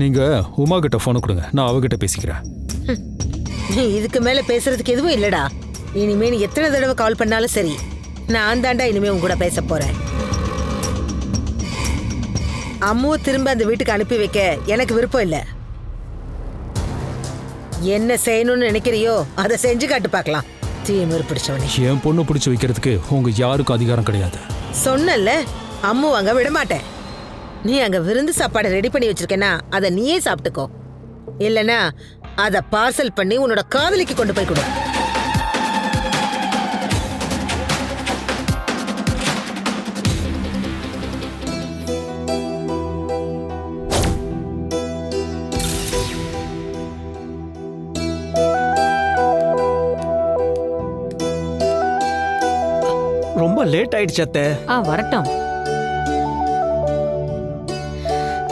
நீங்க உமா கிட்ட போன கொடுங்க, நான் அவகிட்ட பேசிக்கிறேன். நீ இதுக்கு மேல பேசுறதுக்கு எதுவும் இல்லடா. இனிமே நீ எத்தனை தடவை கால் பண்ணாலும் சரி, நான் தாண்டா இனிமே உன் கூட பேச போறேன். அம்முவை திரும்ப அந்த வீட்டுக்கு அனுப்பி வைக்க எனக்கு விருப்பம் இல்ல. என்ன செய்யணும்னு நினைக்கிறியோ அதை செஞ்சு காட்டு பார்க்கலாம். தீமர் பிடிச்சவனே. என் பொண்ணு பிடிச்சு வைக்கிறதுக்கு உங்க யாருக்கும் அதிகாரம் கிடையாது. சொன்னல, அம்மு அங்க விட மாட்டேன். நீ அங்க விருந்து சாப்பாடு ரெடி பண்ணி வச்சிருக்கேன்னா அதை நீயே சாப்பிட்டுக்கோ. இல்லனா அதை பார்சல் பண்ணி உன்னோட காதலிக்கு கொண்டு போய் கொடு. ரொம்ப லேட் ஆயிடுச்சு அத்தை. வரட்டும்.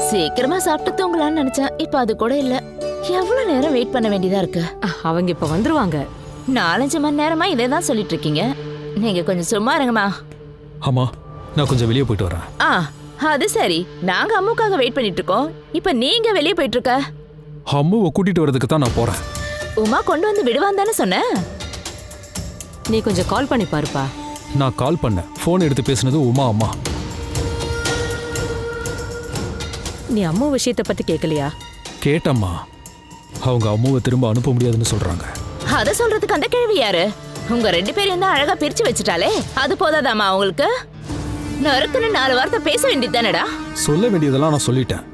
சீக்கிரமா சாப்பிட்டு தூங்கலாம்னு நினைச்சேன். இப்ப அது கூட இல்ல. எவ்வளவு நேரம் வெயிட் பண்ண வேண்டியதா இருக்கு. அவங்க இப்ப வந்துருவாங்க. 4-5 மணி நேரமா இதே தான் சொல்லிட்டு இருக்கீங்க. நீங்க கொஞ்சம் சும்மா இருங்கம்மா. ஆமா, நான் கொஞ்சம் வெளியே போயிட்டு வரேன். அது சரி. நாங்க அம்முக்காக வெயிட் பண்ணிட்டு இருக்கோம். இப்ப நீங்க வெளியே போயிட்டு இருக்க. அம்முவை கூட்டிட்டு வரதுக்கு தான் நான் போறேன். உமா கொண்டு வந்து விடுவான் தானே சொன்ன. நீ கொஞ்சம் கால் பண்ணி பாருப்பா. நான் கால் பண்ணேன், போன் எடுத்து பேசுனது உமா அம்மா. நீ அம்மா விஷயத்தை பத்தி கேட்கலையா? கேட்டம்மா, அவங்க அம்மாவை திரும்ப அனுப்ப முடியாதுன்னு சொல்றாங்க. அத சொல்றதுக்கு அந்த கேள்வி யாரு? உங்க 2 பேரையும் தான் அழகா பிரிச்சு வச்சுட்டாலே, அது போதாதாமா உங்களுக்கு? நறுக்குன்னு 4 வார்த்தை பேச வேண்டியது தானடா. சொல்ல வேண்டியதெல்லாம் நான் சொல்லிட்டேன்.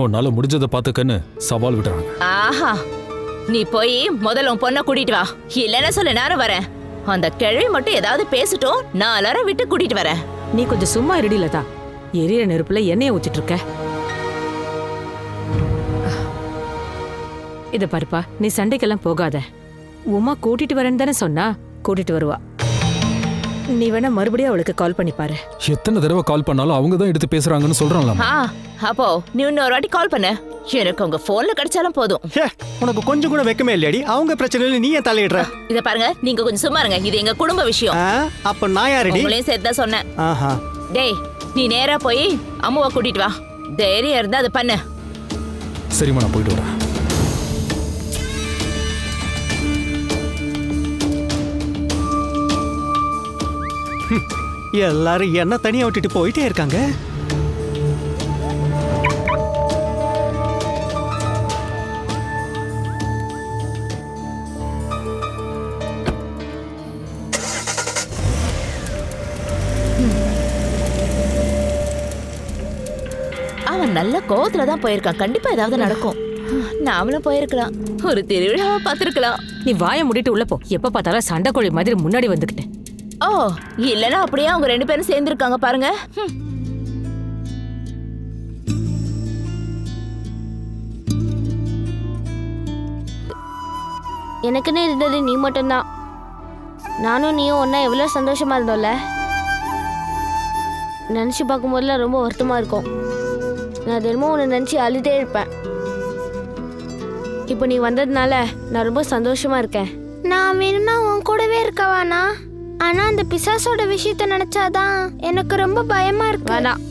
உன்னால முடிஞ்சதை பார்த்துக்கன்னு சவால் விடுறாங்க. ஆஹா, நீ போய் முதல்ல உன் பொண்ணை கூட்டிட்டு வா. இல்லைன்னா சொல்லு, நானும் வரேன். அந்த கிழவி மட்டும் ஏதாவது பேசிட்டோம், 4 அரை விட்டு கூட்டிட்டு வரேன். நீ கொஞ்சம் சும்மா இருடிலதா. எரியற நெருப்புல எண்ணெயை ஊத்திட்டு இருக்க. இத பாருப்பா, நீ சண்டைக்கெல்லாம் போகாத. உமா கூட்டிட்டு வரேன்னு தானே சொன்னா, கூட்டிட்டு வருவா. நீ வேணா மறுபடியும் அவளுக்கு கால் பண்ணி பாரு. எத்தனை தடவை கால் பண்ணாலும் அவங்க தான் எடுத்து பேசுறாங்கன்னு சொல்றாங்களா? அப்போ நீ இன்னொரு வாட்டி கால் பண்ணு. எனக்கு உங்க போன்ல கிடைச்சாலும் போதும். உனக்கு கொஞ்சம் கூட வெக்கமே இல்லையாடி? அவங்க பிரச்சனையில நீ ஏன் தலையிடுற? இத பாருங்க, நீங்க கொஞ்சம் சும்மா இருங்க. இது எங்க குடும்ப விஷயம். அப்ப நான் யாரடி? உங்களையும் சேர்த்து தான் சொன்னேன். ஆஹா. டேய், நீ நேரா போய் அம்மாவை கூட்டிட்டு வா. தைரியம் இருந்தா அதை பண்ணு. சரிம்மா, நான் போயிட்டு வரேன். எல்லாரும் என்ன தனியா விட்டுட்டு போயிட்டே இருக்காங்க. அவன் நல்ல கோவத்துல தான் போயிருக்கான். கண்டிப்பா ஏதாவது நடக்கும். நாமளும் போயிருக்கலாம், ஒரு திருவிழாவை பார்த்திருக்கலாம். நீ வாயை மூடிட்டு உள்ள போ. எப்ப பார்த்தாலும் சண்டை கோழி மாதிரி முன்னாடி வந்துக்கிட்டு. ஓ, இல்லனா அப்படியே அவங்க 2 பேரும் சேர்ந்திருக்காங்க பாருங்க. எனக்குன்னு இருந்தது நீ மட்டும்தான். நானும் நீயும் ஒன்னா எவ்வளோ சந்தோஷமா இருந்தோம்ல. நினச்சி பார்க்கும்போதுலாம் ரொம்ப வருத்தமாக இருக்கும். நான் தினமும் உன்னை நினச்சி அழுதே இருப்பேன். இப்போ நீ வந்ததுனால நான் ரொம்ப சந்தோஷமா இருக்கேன். நான் வேணும்னா உன் கூடவே இருக்கவானா? ஆனால் அந்த பிசாசோட விஷயத்த நினச்சாதான் எனக்கு ரொம்ப பயமா இருக்கு. வேணாம்,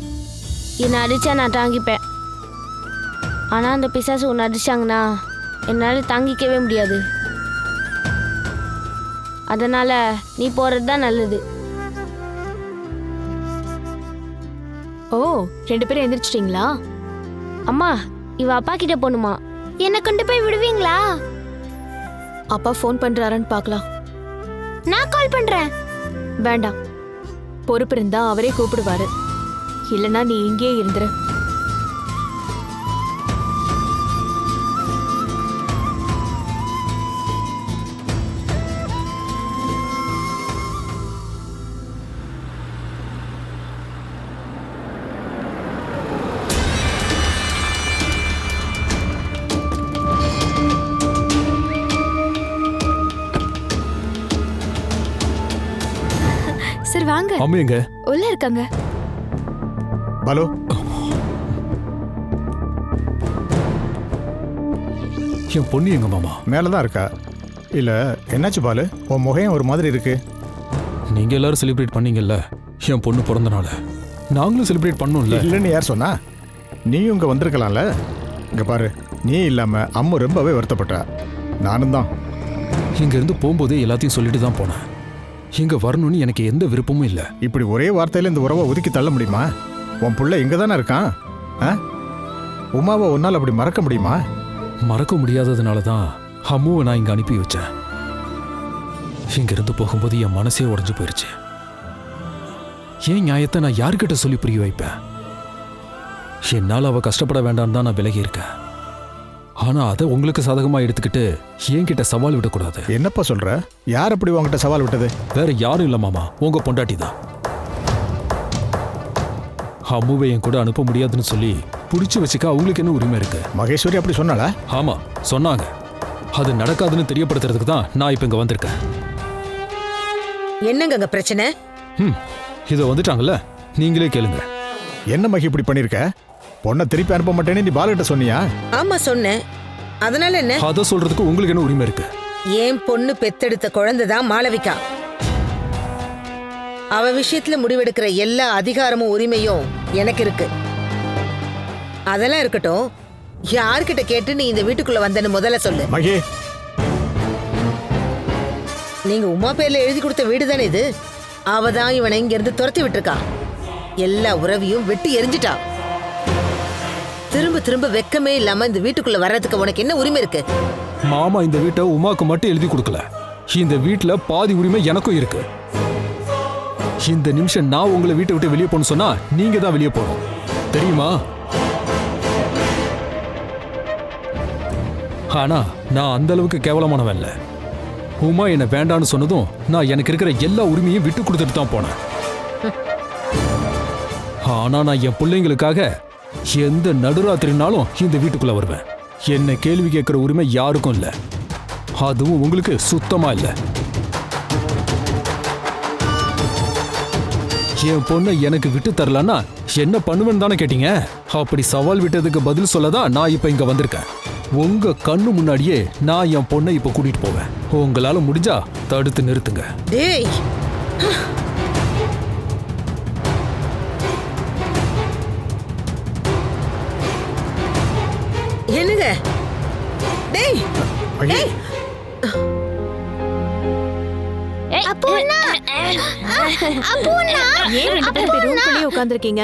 என்னை அடிச்சா நான் தாங்கிப்பேன். ஆனால் அந்த பிசாசு உன்னை அடிச்சாங்கன்னா என்னால் தாங்கிக்கவே முடியாது. அதனால நீ போறது தான் நல்லது. ஓ, 2 பேரும் எந்திரிச்சிட்டீங்களா? அம்மா, இவ அப்பா கிட்ட போகணுமா? என்னை கொண்டு போய் விடுவீங்களா? அப்பா ஃபோன் பண்றாரான்னு பார்க்கலாம். நான் கால் பண்றேன். வேண்டாம், பொறுப்பு இருந்தா அவரே கூப்பிடுவாரு. இல்லைன்னா நீ இங்கேயே இருந்துரு. சார் வாங்க. அம்மா எங்க? உள்ள இருக்காங்க. பாலு, என் பொண்ணு எங்க மாமா? மேலதான் இருக்கா. இல்ல என்னாச்சு பாலு, உன் முகம் ஒரு மாதிரி இருக்கு. நீங்க எல்லாரும் செலிப்ரேட் பண்ணீங்கல்ல என் பொண்ணு பிறந்த நாள், நாங்களும் செலிப்ரேட் பண்ணோம்ல. இல்லைன்னு யார் சொன்னா? நீயும் இங்க வந்திருக்கலாம்ல. இங்க பாரு, நீ இல்லாம அம்மு ரொம்பவே வருத்தப்பட்டா. நானும் தான். இங்க இருந்து போகும்போதே எல்லாத்தையும் சொல்லிட்டு தான் போனேன். இங்க வரணும்னு எனக்கு எந்த விருப்பமும் இல்லை. இப்படி ஒரே வார்த்தையில இந்த உறவை ஒதுக்கி தள்ள முடியுமா? உன் புள்ள இங்க தானே இருக்கான். உமாவை உன்னால் அப்படி மறக்க முடியுமா? மறக்க முடியாததுனால தான் அம்முவை நான் இங்க அனுப்பி வச்சேன். இங்க இருந்து போகும்போது என் மனசே உடைஞ்சு போயிருச்சு. ஏன் நியாயத்தை நான் யாருக்கிட்ட சொல்லி புரிய வைப்பேன்? என்னால் அவ கஷ்டப்பட வேண்டாம்னு தான் நான் விலகி இருக்கேன். ஆனா அதை உங்களுக்கு சாதகமா எடுத்துக்கிட்டு என்கிட்ட சவால் விடக்கூடாது. என்னப்பா சொல்ற? யார் அப்படி உங்ககிட்ட சவால் விட்டது? வேற யாரும் இல்ல மாமா, உங்க பொண்டாட்டி தான். அம்முவை என் கூட அனுப்ப முடியாதுன்னு சொல்லி புடிச்சு வச்சுக்க அவங்களுக்கு என்ன உரிமை இருக்கு? மகேஸ்வரி அப்படி சொன்னாளா? ஆமா, சொன்னாங்க. அது நடக்காதுன்னு தெரியப்படுத்துறதுக்கு தான் நான் இப்ப இங்க வந்திருக்கேன். என்னங்க அங்க பிரச்சனை? இத வந்துட்டாங்கல்ல, நீங்களே கேளுங்க. என்ன மகி இப்படி பண்ணிருக்க? பொண்ணை திருப்பி அனுப்ப மாட்டேன்னு நீ பாலுகிட்ட சொன்னியா? ஆமா சொன்னேன். அதனால என்ன? அத சொல்றதுக்கு உங்களுக்கு என்ன உரிமை இருக்கு? ஏன் பொண்ணு பெத்தெடுத்த குழந்தை தான் மாளவிகா. அவ விஷயத்துல முடிவெடுக்கிற எல்லா அதிகாரமும் உரிமையும் எனக்கு இருக்கு. அதெல்லாம் இருக்கட்டும், யார்கிட்ட கேட்டு நீ இந்த வீட்டுக்குள்ள வந்தன்னு முதல்ல சொல்லு. மகி, நீங்க உமா பேர்ல எழுதி கொடுத்த வீடு தானே இது. அவ தான் இவனை இங்க இருந்து துரத்தி விட்டுருக்கா. எல்லா உறவையும் வெட்டி எரிஞ்சிட்டா. திரும்ப திரும்ப வெக்கமே இல்லாம இந்த வீட்டுக்குள்ள வர்றதுக்கு உனக்கு என்ன உரிமை இருக்கு? மாமா இந்த வீட்டை உமாக்கு மட்டும் எழுதி கொடுக்கல, இந்த வீட்டுல பாதி உரிமை எனக்கும் இருக்கு. இந்த நிமிஷம் நான் உங்களை வீட்டை விட்டு வெளியே போகணும்னு சொன்னா நீங்க தான் வெளியே போகணும், தெரியுமா? ஆனா நான் அந்த அளவுக்கு கேவலமானவன் இல்ல. உமா என்ன வேண்டான்னு சொன்னதும் நான் எனக்கு இருக்கிற எல்லா உரிமையும் விட்டு கொடுத்துட்டு தான் போனேன். ஆனா நான் என் பிள்ளைங்களுக்காக எந்த நடுராத்திரினாலும் இந்த வீட்டுக்குள்ள வருவேன். என்ன கேள்வி கேட்கிற உரிமை யாருக்கும் இல்ல, அதுவும் உங்களுக்கு சுத்தமா இல்ல. என் பொண்ணை எனக்கு விட்டு தரலன்னா என்ன பண்ணுவேன்னு தானே கேட்டீங்க. அப்படி சவால் விட்டதுக்கு பதில் சொல்லதான் நான் இப்ப இங்க வந்திருக்கேன். உங்க கண்ணு முன்னாடியே நான் என் பொண்ணை இப்ப கூட்டிட்டு போவேன். உங்களால முடிஞ்சா தடுத்து நிறுத்துங்க. டேய், என்னங்க? டேய், டேய். ஏன் 2 பேரும் ரூம்குள்ளேயே உட்கார்ந்திருக்கீங்க?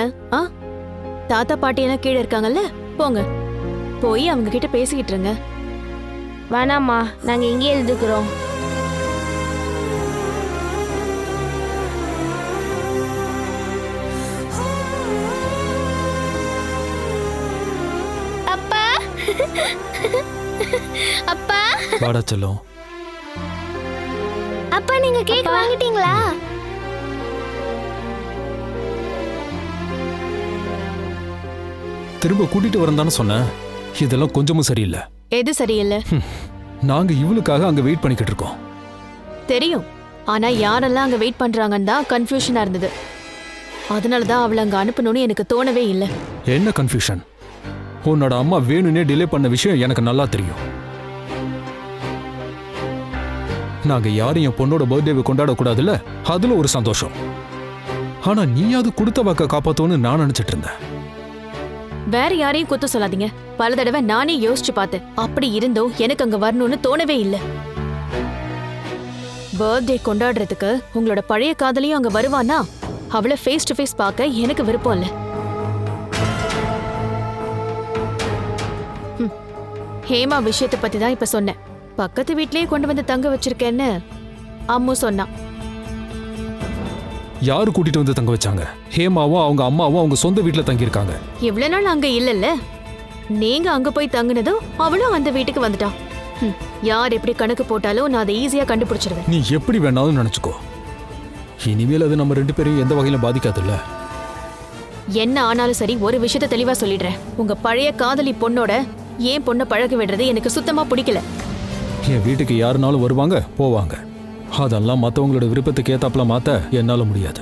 தாத்தா பாட்டி எல்லாம் கீழே இருக்காங்கல்ல, போங்க போய் அவங்க கிட்ட பேசிக்கிட்டு இருங்க. வேணாம்மா, நாங்க இங்கே எழுதுக்கிறோம். வாடா செல்லம். அப்பா நீங்க கேக் வாங்கிட்டீங்களா? திரும்ப கூட்டிட்டு வரேன் சொன்னேன். இதெல்லாம் கொஞ்சமும் சரியில்லை. எது சரியில்லை? நாங்க இவளுக்காக அங்க வெயிட் பண்ணிக்கிட்டு இருக்கோம். தெரியும். ஆனா யாரெல்லாம் அங்க வெயிட் பண்றாங்கன்னு தான் கன்ஃபியூஷனா இருந்தது. அதனாலதான் அவளை அங்க அனுப்பணும்னு எனக்கு தோணவே இல்லை. என்ன கன்ஃபியூஷன்? உன்னோட அம்மா வேணும்னே டிலே பண்ண விஷயம் எனக்கு நல்லா தெரியும். நாங்க யாரும் என் பொண்ணோட பர்த்டேவை கொண்டாடக்கூடாதுல்ல, அதுல ஒரு சந்தோஷம். ஆனா நீயாவது கொடுத்த வாக்க காப்பாத்தோன்னு நான் நினைச்சிட்டு இருந்தேன். வேற யாரையும் குத்த சொல்லாதீங்க. பல தடவை நானே யோசிச்சு பார்த்தேன். அப்படி இருந்தோம் எனக்கு அங்க வரணும்னு தோணவே இல்லை. பர்த்டே கொண்டாடுறதுக்கு உங்களோட பழைய காதலியும் அங்க வருவானா? அவளை ஃபேஸ் டு ஃபேஸ் பார்க்க எனக்கு விருப்பம் இல்லை. ஹேமா விஷயத்தை பத்தி தான் இப்ப சொன்னேன். பக்கத்து வீட்லயே கொண்டு வந்து தங்க வச்சிருக்கேன்னு அம்மு சொன்னான். யாரு கூட்டிட்டு வந்து தங்க வச்சாங்க? ஹேமாவும் அவங்க அம்மாவும் அவங்க சொந்த வீட்டுல தங்கியிருக்காங்க. இவ்வளவு நாள் அங்க இல்லல்ல. நீங்க அங்க போய் தங்குனதும் அவளும் அந்த வீட்டுக்கு வந்துட்டான். யார் எப்படி கணக்கு போட்டாலும் நான் அதை ஈஸியா கண்டுபிடிச்சிருவேன். நீ எப்படி வேணாலும் நினைச்சுக்கோ. இனிமேல் அது நம்ம 2 பேரையும் எந்த வகையிலும் பாதிக்காதுல்ல. என்ன ஆனாலும் சரி, ஒரு விஷயத்த தெளிவா சொல்லிடுறேன். உங்க பழைய காதலி பொண்ணோட ஏன் பொண்ணை பழக விடுறது எனக்கு சுத்தமா பிடிக்கல. என் வீட்டுக்கு யாருனாலும் வருவாங்க போவாங்க. அதெல்லாம் மற்றவங்களோட விருப்பத்துக்கு ஏத்தாப்புல மாத்த என்னால முடியாது.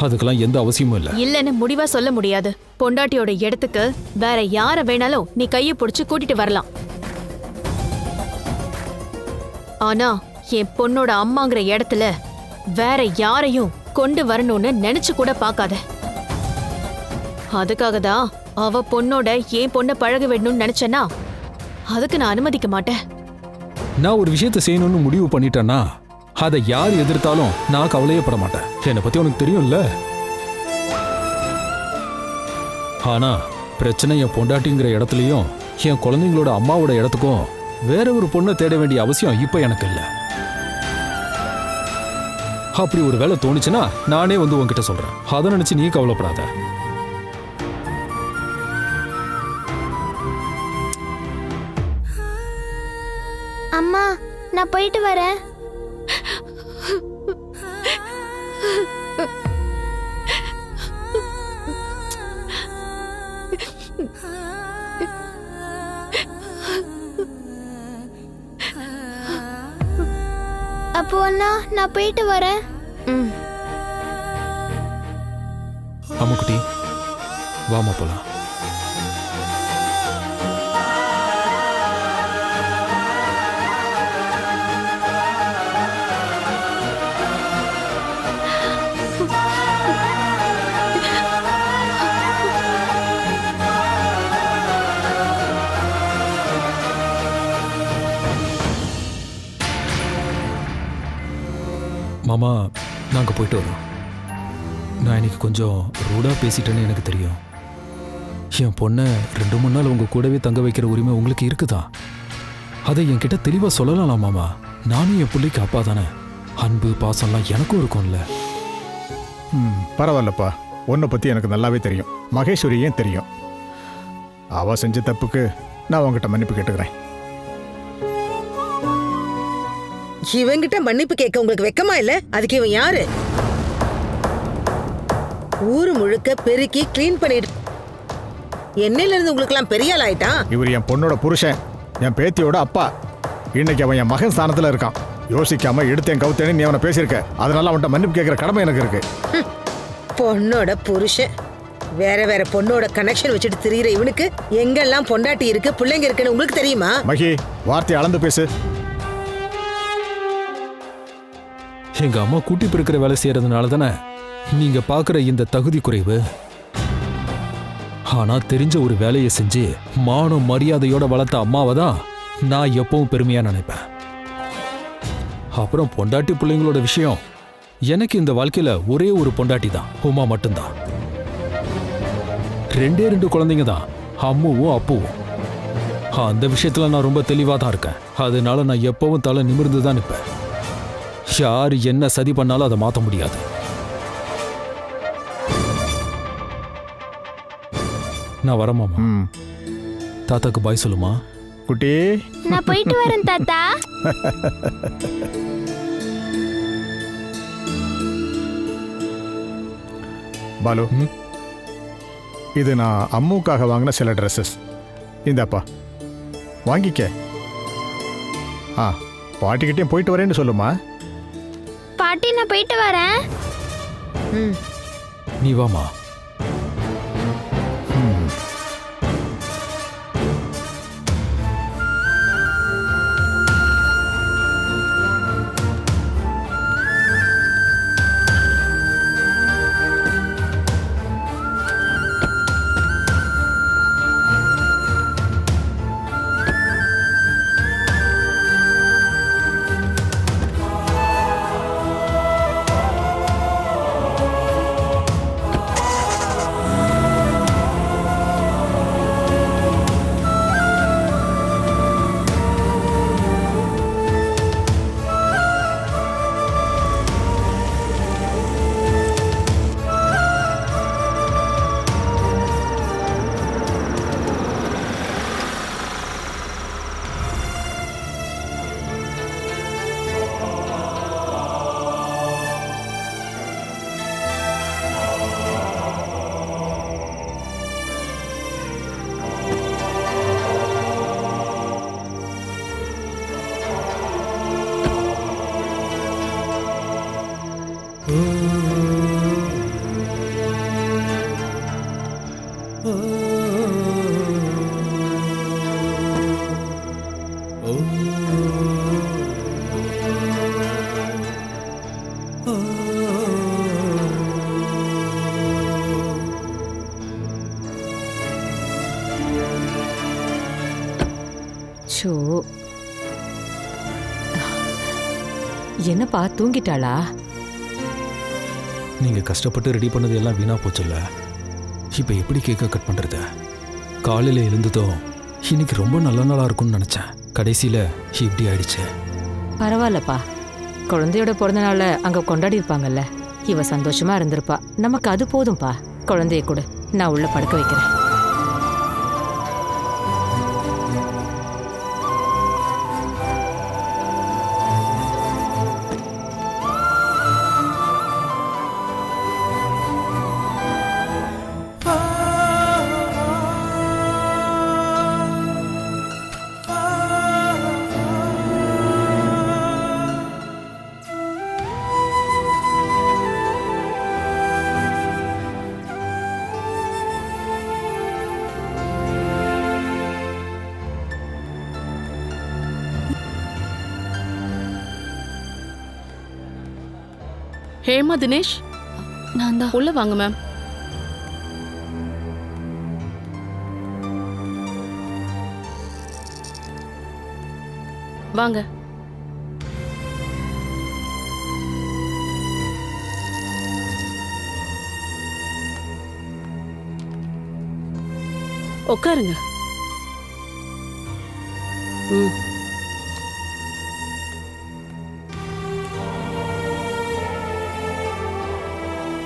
அதுக்கெல்லாம் எந்த அவசியமும் இல்லை. இல்லன்னு முடிவா சொல்ல முடியாது. பொண்டாட்டியோட இடத்துக்கு வேற யார வேணாலும் நீ கையை பிடிச்சு கூட்டிட்டு வரலாம். ஆனா என் பொண்ணோட அம்மாங்கிற இடத்துல வேற யாரையும் கொண்டு வரணும்னு நினைச்சு கூட பார்க்காத. அதுக்காக தான் அவ பொண்ணோட ஏன் பொண்ணை பழக விடணும்னு நினைச்சேன்னா அதுக்கு நான் அனுமதிக்க மாட்டேன். நான் ஒரு விஷயத்தை செய்யணும்னு முடிவு பண்ணிட்டேன்னா அதை யார் எதிர்த்தாலும் நான் கவலையே பட மாட்டேன். என்னை பத்தி உனக்கு தெரியும்ல. ஆனா பிரச்சனை என் பொண்டாட்டிங்கிற இடத்துலயும் என் குழந்தைங்களோட அம்மாவோட இடத்துக்கும் வேற ஒரு பொண்ணை தேட வேண்டிய அவசியம் இப்ப எனக்கு இல்லை. அப்படி ஒரு வேலை தோணுச்சுன்னா நானே வந்து உன்கிட்ட சொல்றேன். அதை நினைச்சு நீ கவலைப்படாத. அம்மா நான் போயிட்டு வரேன். அப்போ அண்ணா நான் போயிட்டு வரேன். அம்முக்குட்டி வாமா போலாம். மாமா நாங்கள் போயிட்டு வரோம். நான் இன்னைக்கு கொஞ்சம் ரூடாக பேசிட்டேன்னு எனக்கு தெரியும். என் பொண்ணை 2-3 நாள் உங்கள் கூடவே தங்க வைக்கிற உரிமை உங்களுக்கு இருக்குதா? அதை என்கிட்ட தெளிவாக சொல்லலாம் மாமா. நானும் என் பிள்ளைக்கு அப்பா தானே. அன்பு பாசம்லாம் எனக்கும் இருக்கும்ல. பரவாயில்லப்பா. உன்னை பற்றி எனக்கு நல்லாவே தெரியும். மகேஸ்வரியையும் தெரியும். அவள் செஞ்ச தப்புக்கு நான் உங்ககிட்ட மன்னிப்பு கேட்டுக்கிறேன். இவங்கிட்ட மன்னிப்பு கேட்க உங்களுக்கு வெக்கமா இல்ல? அதுக்கு இவன் யாரு? ஊரு முழுக்க பெருக்கி கிளீன் பண்ணிட்டு என்னையில இருந்து உங்களுக்கு எல்லாம் பெரிய ஆள் ஆயிட்டான். இவர் என் பொண்ணோட புருஷன், என் பேத்தியோட அப்பா. இன்னைக்கு அவன் என் மகன் ஸ்தானத்துல இருக்கான். யோசிக்காம எடுத்தேன் கவுத்தேன்னு நீ அவனை பேசியிருக்க. அதனால அவன்கிட்ட மன்னிப்பு கேட்கிற கடமை எனக்கு இருக்கு. பொண்ணோட புருஷன் வேற வேற பொண்ணோட கனெக்ஷன் வச்சுட்டு திரியிற இவனுக்கு எங்கெல்லாம் பொண்டாட்டி இருக்கு பிள்ளைங்க இருக்குன்னு உங்களுக்கு தெரியுமா? மகி, வார்த்தையை அளந்து பேசு. எங்க அம்மா கூட்டி பிறக்கிற வேலை செய்யறதுனால தானே நீங்க பாக்குற இந்த தகுதி குறைவு. ஆனா தெரிஞ்ச ஒரு வேலையை செஞ்சு மானம் மரியாதையோட வளர்த்த அம்மாவை தான் நான் எப்பவும் பெருமையா நினைப்பேன். அப்புறம் பொண்டாட்டி பிள்ளைங்களோட விஷயம், எனக்கு இந்த வாழ்க்கையில ஒரே ஒரு பொண்டாட்டி தான், உமா மட்டும்தான். 2 குழந்தைங்க தான், அம்முவும் அப்புவும். அந்த விஷயத்துல நான் ரொம்ப தெளிவா தான் இருக்கேன். அதனால நான் எப்பவும் தலை நிமிர்ந்து தான் நிற்பேன். யார் என்ன சதி பண்ணாலும் அதை மாற்ற முடியாது. நான் வரமாமா. தாத்தாக்கு பாய் சொல்லுமா. குட்டி நான் போயிட்டு வரேன் தாத்தா. பாலு, இது நான் அம்முக்காக வாங்கின சில ட்ரெஸ்ஸஸ். இந்தாப்பா, வாங்கிக்க. பாட்டிக்கிட்டேயும் போயிட்டு வரேன்னு சொல்லுமா. பாட்டி நான் போயிட்டு வரேன். நீ வாமா. ஷோ, என்னப்பா தூங்கிட்டாளா? நீங்க கஷ்டப்பட்டு ரெடி பண்ணது எல்லாம் வீணா போச்சுல்ல. இப்ப எப்படி கேக்க கட் பண்றது? காலையில எழுந்ததும் இன்னைக்கு ரொம்ப நல்ல நாளா இருக்கும்னு நினைச்சேன். கடைசியில இப்படி ஆயிடுச்சு. பரவாயில்லப்பா, குழந்தையோட பிறந்த நாள அங்க கொண்டாடி இருப்பாங்கல்ல, இவ சந்தோஷமா இருந்திருப்பா. நமக்கு அது போதும்பா. குழந்தைய கூட நான் உள்ள படுக்க வைக்கிறேன். ஹேமா, தினேஷ், நான் தான். உள்ள வாங்க மேம். வாங்க. உட்காருங்க.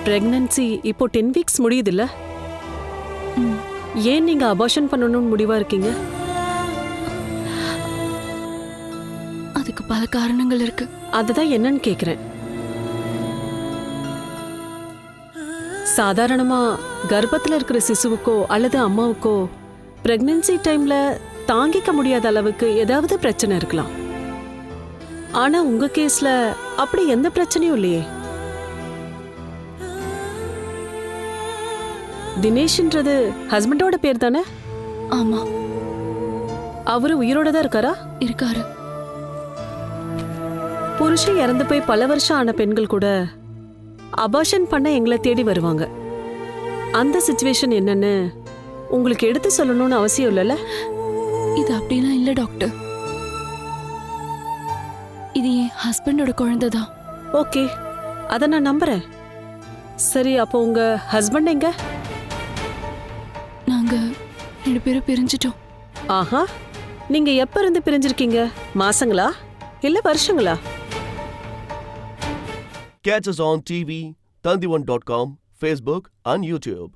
பிரெக்னன்சி இப்போ 10 வீக்ஸ் முடியுதுல்ல? ஏன் நீங்க அபார்ஷன் பண்ணணும்னு முடிவா இருக்கீங்க? அதுக்கு பல காரணங்கள் இருக்கு. அதுதான் என்னன்னு கேக்குறேன். சாதாரணமா கர்ப்பத்துல இருக்கிற சிசுவுக்கோ அல்லது அம்மாவுக்கோ பிரெக்னன்சி டைம்ல தாங்கிக்க முடியாத அளவுக்கு ஏதாவது பிரச்சனை இருக்கலாம். ஆனா உங்க கேஸ்ல அப்படி எந்த பிரச்சனையும் இல்லையே. தினேஷ்ன்றது ஹஸ்பண்டோட பேர் தானே? ஆமா. அவரு உயிரோட தான் இருக்காரா? இருக்காரு. புருஷன் இறந்து போய் பல வருஷம் ஆன பெண்கள் கூட அபார்ஷன் பண்ண எங்களை தேடி வருவாங்க. அந்த சிச்சுவேஷன் என்னன்னு உங்களுக்கு எடுத்து சொல்லணும்னு அவசியம் இல்லைல்ல? இது அப்படிலாம் இல்ல டாக்டர். இது என் ஹஸ்பண்டோட குழந்தை தான். ஓகே, அதை நான் நம்புறேன். சரி, அப்போ உங்க ஹஸ்பண்ட் எங்க? நாங்க 2 பேரும் பிரிஞ்சிட்டோம். ஆஹா, நீங்க எப்ப இருந்து பிரிஞ்சிருக்கீங்க? மாசங்களா இல்ல வருஷங்களா? Catch us on TV, Tandivan.com, Facebook and YouTube.